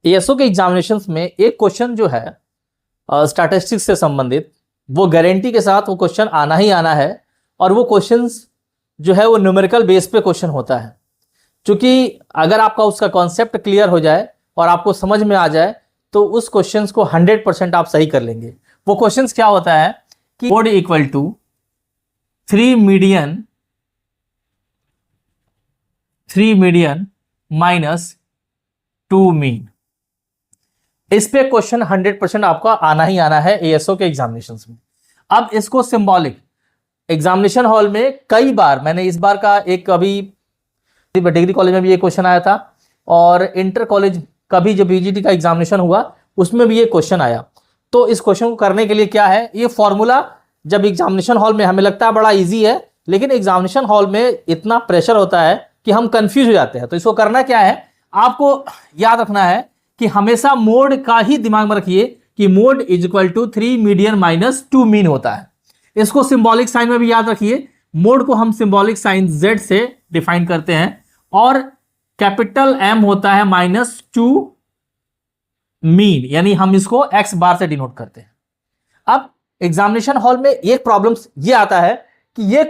ASO के examinations में एक क्वेश्चन जो है स्टैटिस्टिक्स से संबंधित, वो गारंटी के साथ वो क्वेश्चन आना ही आना है। और वो क्वेश्चंस जो है वो न्यूमेरिकल बेस पे क्वेश्चन होता है। क्योंकि अगर आपका उसका कॉन्सेप्ट क्लियर हो जाए और आपको समझ में आ जाए तो उस क्वेश्चंस को 100% आप सही कर लेंगे। वो क्वेश्चंस क्या होता है कि mode equal to 3 median minus 2 mean. इस पे क्वेश्चन 100% आपका आना ही आना है एएसओ के एग्जामिनेशंस में। अब इसको सिंबॉलिक एग्जामिनेशन हॉल में कई बार, मैंने इस बार का एक अभी डिग्री कॉलेज में भी ये क्वेश्चन आया था और इंटर कॉलेज का भी जो बीजीटी का एग्जामिनेशन हुआ उसमें भी ये क्वेश्चन आया। तो इस क्वेश्चन को करने के लिए क्या है, ये फॉर्मूला जब एग्जामिनेशन हॉल में हमें लगता है बड़ा इजी है, लेकिन एग्जामिनेशन हॉल में इतना प्रेशर होता है कि हम कंफ्यूज हो जाते हैं। तो इसको करना क्या है, आपको याद रखना है कि हमेशा मोड का ही दिमाग में रखिए कि mode is equal to 3 median minus 2 mean होता है। इसको सिंबॉलिक साइन में भी याद रखिए, मोड को हम सिंबॉलिक साइन Z से डिफाइन करते हैं और कैपिटल M होता है -2 मीन, यानी हम इसको X बार से डिनोट करते हैं। अब एग्जामिनेशन हॉल में एक प्रॉब्लम ये आता है कि ये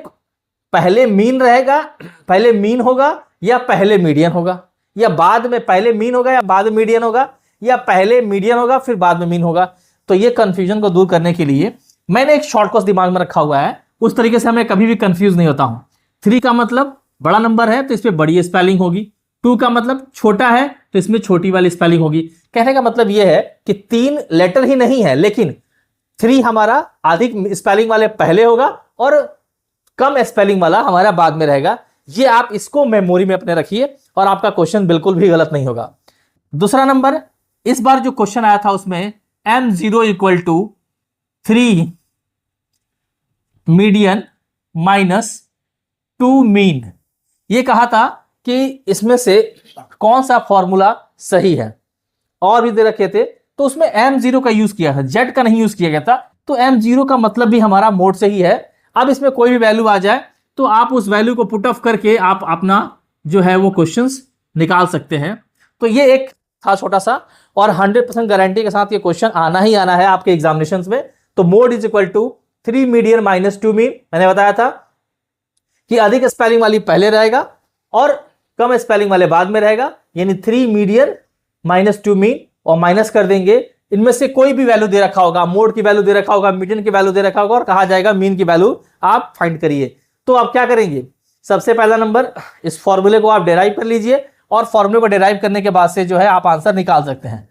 पहले मीन रहेगा, पहले मीन होगा या पहले मीडियन होगा, या बाद में पहले मीन होगा या बाद में मीडियन होगा, या पहले मीडियन होगा फिर बाद में मीन होगा। तो ये कंफ्यूजन को दूर करने के लिए मैंने एक शॉर्टकट दिमाग में रखा हुआ है, उस तरीके से हमें कभी भी कंफ्यूज नहीं होता हूं। 3 का मतलब बड़ा नंबर है तो इस पे बड़ी स्पेलिंग होगी, 2 का मतलब छोटा है तो इसमें छोटी वाली स्पेलिंग होगी। कहने का मतलब यह है कि 3 लेटर ही नहीं है, लेकिन 3 हमारा अधिक स्पेलिंग वाले पहले होगा और कम स्पेलिंग वाला हमारा बाद में रहेगा। ये आप इसको मेमोरी में अपने रखिए और आपका क्वेश्चन बिल्कुल भी गलत नहीं होगा। दूसरा नंबर, इस बार जो क्वेश्चन आया था उसमें M0 equal to 3 median minus 2 mean. ये कहा था कि इसमें से कौन सा फॉर्मूला सही है, और भी दे रखे थे तो उसमें M0 का यूज किया है, Z का नहीं यूज किया गया था। तो M0 का मतलब भी हमारा मोड से ही है। अब इसमें कोई भी वैल्यू आ जाए तो आप उस वैल्यू को पुट ऑफ करके आप अपना जो है वो क्वेश्चंस निकाल सकते हैं। तो ये एक था छोटा सा, और 100% गारंटी के साथ ये क्वेश्चन आना ही आना है आपके एग्जामिनेशंस में। तो mode is equal to 3 median minus 2 mean. मैंने बताया था कि अधिक स्पेलिंग वाली पहले रहेगा और कम स्पेलिंग वाले बाद में रहेगा, यानी 3 मीडियन माइनस 2 मीन, और माइनस कर देंगे। इनमें से कोई भी वैल्यू दे रखा होगा, मोड की वैल्यू दे रखा होगा, मीडियन की वैल्यू दे रखा होगा, और कहा जाएगा मीन की वैल्यू आप फाइंड करिए। तो आप क्या करेंगे, सबसे पहला नंबर इस फॉर्मूले को आप डेराइव कर लीजिए और फॉर्मूले को डेराइव करने के बाद से जो है आप आंसर निकाल सकते हैं।